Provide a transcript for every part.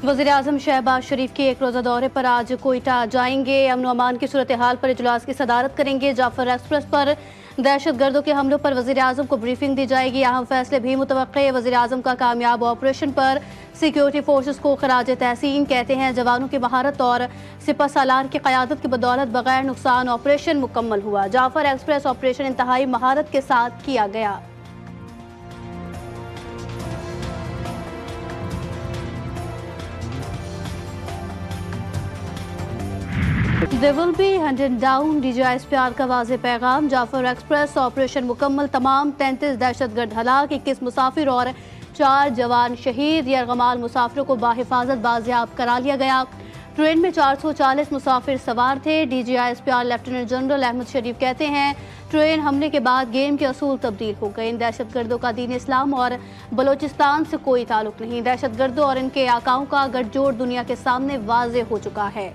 वज़ीर-ए-आज़म शहबाज शरीफ के एक रोज़ा दौरे पर आज कोयटा जाएंगे। अमन व अमान की सूरत हाल पर इजलास की सदारत करेंगे। जाफर एक्सप्रेस पर दहशतगर्दों के हमलों पर वज़ीर-ए-आज़म को ब्रीफिंग दी जाएगी। अहम फैसले भी मुतवक्के है। वज़ीर-ए-आज़म का कामयाब ऑपरेशन पर सिक्योरिटी फोर्सेस को खराज तहसीन। कहते हैं जवानों की महारत और सिपह सालार की क़यादत की बदौलत बगैर नुकसान ऑपरेशन मुकम्मल हुआ। जाफर एक्सप्रेस ऑपरेशन इंतहाई महारत के साथ किया गया। There will be hunted down DGISPR का वाज़ेह पैगाम। जाफर एक्सप्रेस ऑपरेशन मुकम्मल, तमाम 33 दहशतगर्द हलाक, 21 मुसाफिर और 4 जवान शहीद। यरगमाल मुसाफिरों को बाहिफाजत बाजियाब करा लिया गया। ट्रेन में 440 मुसाफिर सवार थे। DGISPR लेफ्टिनेंट जनरल अहमद शरीफ कहते हैं ट्रेन हमले के बाद गेम के असूल तब्दील हो गए। इन दहशतगर्दों का दीन इस्लाम और बलोचिस्तान से कोई ताल्लुक नहीं। दहशतगर्दों और इनके आकाओं का गठजोड़ दुनिया के सामने वाज़ेह हो चुका है।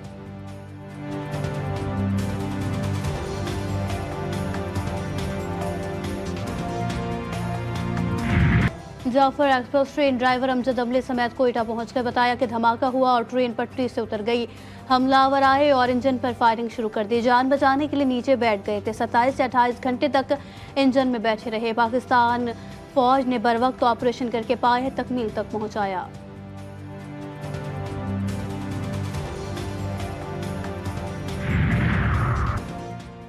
Jaffar express train driver Amjad अमले समेत कोयटा पहुंचकर बताया कि धमाका हुआ और ट्रेन पटरी से उतर गई। हमलावर आए और इंजन पर फायरिंग शुरू कर दी। जान बचाने के लिए नीचे बैठ गए थे। 27 से 28 घंटे तक इंजन में बैठे रहे। पाकिस्तान फौज ने बर वक्त ऑपरेशन करके पाए तकमील तक पहुंचाया।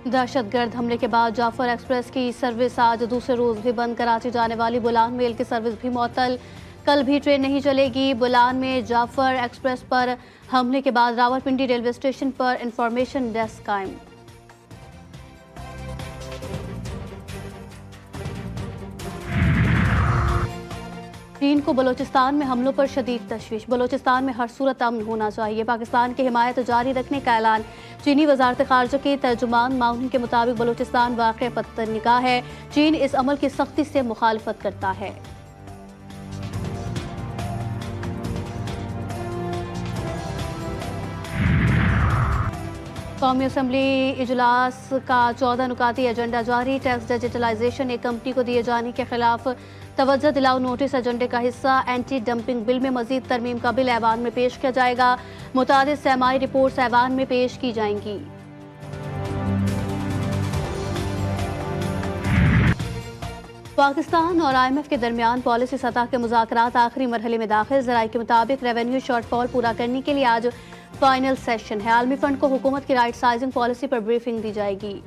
दहशतगर्द हमले के बाद जाफर एक्सप्रेस की सर्विस आज दूसरे रोज भी बंद। कराची जाने वाली बुलान मेल की सर्विस भी मुअत्तल। कल भी ट्रेन नहीं चलेगी। बुलान में जाफर एक्सप्रेस पर हमले के बाद रावलपिंडी रेलवे स्टेशन पर इंफॉर्मेशन डेस्क कायम। चीन को बलोचिस्तान में हमलों पर शदीद तशवीश। बलोचिस्तान में हर सूरत अमन होना चाहिए। पाकिस्तान की हिमायत जारी रखने का ऐलान। चीनी वजारत खारजा के तर्जुमान माउन के मुताबिक बलोचिस्तान वाक़या पत्थर निगाह है। चीन इस अमल की सख्ती से मुखालफत करता है। कौमी असम्बली इजलास का 14 नुकाती एजेंडा जारी। टैक्स डिजिटलाइजेशन एक कंपनी को दिए जाने के खिलाफ तवज्जो दिलाओ नोटिस एजेंडे का हिस्सा। एंटी डंपिंग बिल में मजीद तरमीम का बिल ऐवान में पेश किया जाएगा। मुतादिद सहमाई रिपोर्ट्स ऐवान में पेश की जाएंगी। पाकिस्तान और IMF के दरमियान पॉलिसी सतह के मुज़ाकरात आखिरी मरहले में दाखिल। ज़राए के मुताबिक रेवेन्यू शॉर्टफॉल पूरा करने के लिए आज फाइनल सेशन है। आलमी फंड को हुकूमत की राइट साइजिंग पॉलिसी पर ब्रीफिंग दी जाएगी।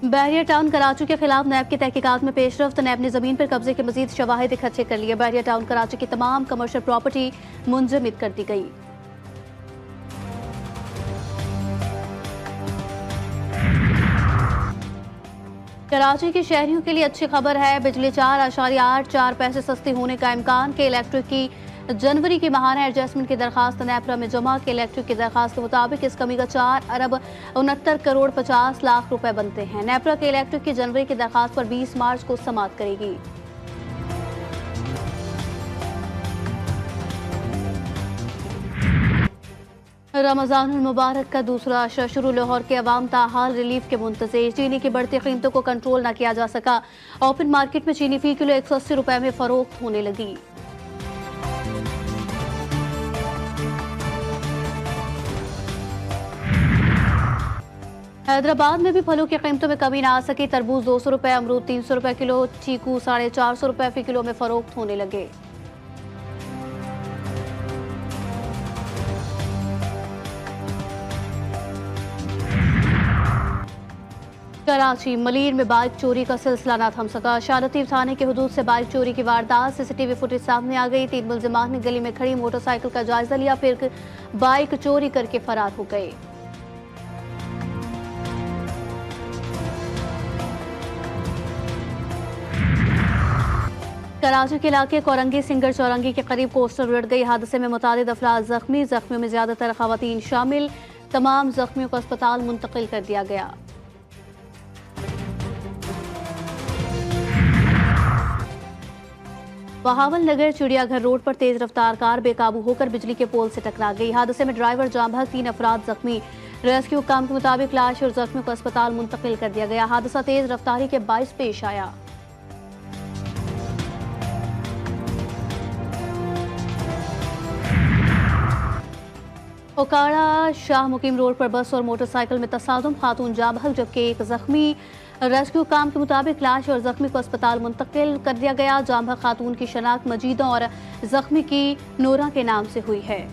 बैरियर टाउन कराची के खिलाफ नैब की तहकीकात में पेशरफ्त। नैब ने जमीन पर कब्जे के मजीद शवाहिद इकट्ठे कर लिए। बैरियर टाउन कराची की तमाम कमर्शियल प्रॉपर्टी मुंजमद कर दी गई। कराची के शहरियों के लिए अच्छी खबर है। बिजली 4.84 पैसे सस्ती होने का इम्कान। के इलेक्ट्रिक की जनवरी की माहाना एडजस्टमेंट की दरखास्त नेपरा में जमा। के इलेक्ट्रिक की दरखास्त के मुताबिक इस कमी का 4 अरब 69 करोड़ 50 लाख रुपए बनते हैं। नेपरा के इलेक्ट्रिक की जनवरी की दरखास्त पर 20 मार्च को समाअत करेगी। रमजान मुबारक का दूसरा अशरा शुरू। लाहौर के अवाम ताहाल रिलीफ के मुंतज़िर। चीनी की बढ़ती कीमतों को कंट्रोल न किया जा सका। ओपन मार्केट में चीनी फी किलो 180 रुपए में फरोख्त होने लगी। हैदराबाद में भी फलों की कीमतों में कमी ना आ सकी। तरबूज 200 रुपए, अमरूद 300 रुपए किलो, चीकू 450 रुपए फी किलो में फरोख्त होने लगे। कराची मलीर में बाइक चोरी का सिलसिला न थम सका। शालतीव थाने के हुदूद से बाइक चोरी की वारदात। CCTV फुटेज सामने आ गई। 3 मुल्जिमान ने गली में खड़ी मोटरसाइकिल का जायजा लिया, फिर बाइक चोरी करके फरार हो गए। कराची के इलाके कोरंगी सिंगर चौरंगी के करीब कोस्टर उलट गई। हादसे में मुतादिद अफराद जख्मी। जख्मियों में ज्यादातर खवातीन शामिल। तमाम जख्मियों को अस्पताल मुंतकिल कर दिया गया। बहावल नगर चिड़ियाघर रोड पर तेज रफ्तार कार बेकाबू होकर बिजली के पोल से टकरा गई। हादसे में ड्राइवर जाम बहक 3 अफराद जख्मी। रेस्क्यू काम के मुताबिक लाश और जख्मी को अस्पताल मुंतकिल कर दिया गया। हादसा तेज रफ्तारी के बाइस पेश आया। ओकाड़ा शाह मुकीम रोड पर बस और मोटरसाइकिल में तसादुम, खातून जाँ बहक जबकि एक जख्मी। रेस्क्यू काम के मुताबिक लाश और जख्मी को अस्पताल मुंतकिल कर दिया गया। जाँ बहक खातून की शनाख्त मजीदा और जख्मी की नूरा के नाम से हुई है।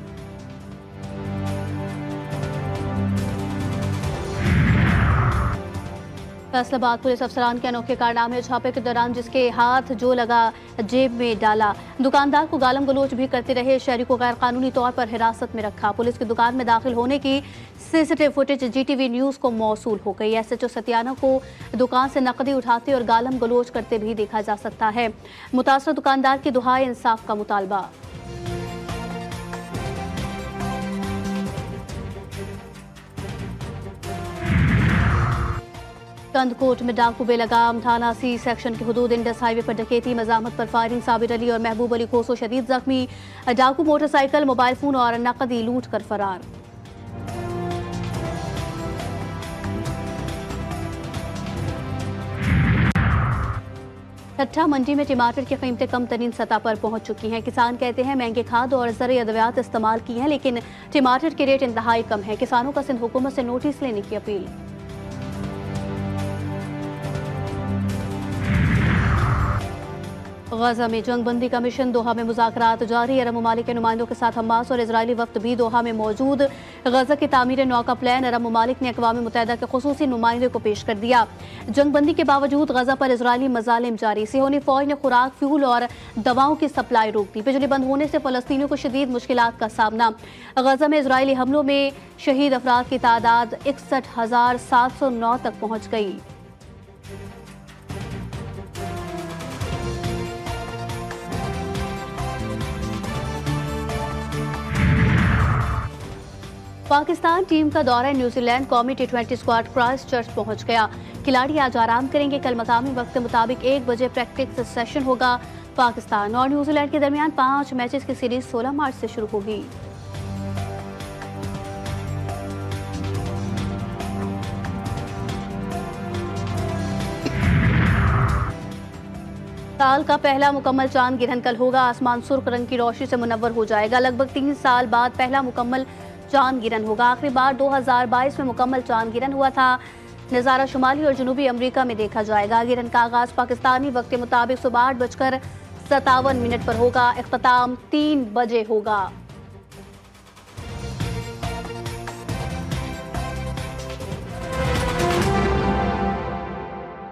फैसलाबाद पुलिस अफसरान के अनोखे कारनामे, छापे के दौरान जिसके हाथ जो लगा जेब में डाला, दुकानदार को गालम गलोच भी करते रहे, शहरी को गैर कानूनी तौर पर हिरासत में रखा। पुलिस की दुकान में दाखिल होने की सीसीटीवी फुटेज जीटीवी न्यूज को मौसूल हो गई। एसएचओ सतियाना को दुकान से नकदी उठाते और गालम गलोच करते भी देखा जा सकता है। मुतासर दुकानदार की दुहाई इंसाफ का मुतालबा। कंदकोट में डाकू बेलगाम थाना सी सेक्शन के हुदूद इंडस हाईवे पर डकैती, मजामत पर फायरिंग, साबिर अली और महबूब अली खोसो शदीद जख्मी। डाकू मोटरसाइकिल, मोबाइल फोन और नकदी लूट कर फरार। ठट्ठा मंडी में टमाटर की कीमतें कम तरीन सतह पर पहुंच चुकी हैं। किसान कहते हैं महंगे खाद और ज़रूरी अद्वियात इस्तेमाल की हैं, लेकिन टमाटर के रेट इंतहाई कम है। किसानों का सिंध हुकूमत से नोटिस लेने की अपील। गजा में जंगबंदी का मिशन, दोहा में मुज़ाकरात जारी। अरब ममालिक के नुमाइंदों के साथ हमास और इजरायली वफ्द भी दोहा में मौजूद। गजा की तामीर नौ का प्लान अरब ममालिक ने अक़वाम मुत्तहिदा के खुसूसी नुमाइंदे को पेश कर दिया। जंगबंदी के बावजूद गजा पर इजरायली मजालिम जारी। सिहोनी फौज ने खुराक, फ्यूल और दवाओं की सप्लाई रोक दी। बिजली बंद होने से फ़लस्तीनियों को शदीद मुश्किलात का सामना। गजा में इजरायली हमलों में शहीद अफराद की तादाद 61,709 तक पहुँच गई। पाकिस्तान टीम का दौरा न्यूजीलैंड कौमी T20 स्क्वाड क्राइस्ट चर्च पहुंच गया। खिलाड़ी आज आराम करेंगे। कल मकामी वक्त के मुताबिक 1 बजे प्रैक्टिस सेशन होगा। पाकिस्तान और न्यूजीलैंड के दरमियान 5 मैचेस की सीरीज 16 मार्च से शुरू होगी। साल का पहला मुकम्मल चांद गिरहन कल होगा। आसमान सुर्ख रंग की रोशनी से मुनव्वर हो जाएगा। लगभग 3 साल बाद पहला मुकम्मल चांद गिरहन होगा। आखिरी बार 2022 में मुकम्मल चांद गिरहन हुआ था। नज़ारा शुमाली और जनूबी अमेरिका में देखा जाएगा। गिरहन का आगाज पाकिस्तानी वक्त के मुताबिक सुबह 8:57 पर होगा। इख्तिताम 3 बजे होगा।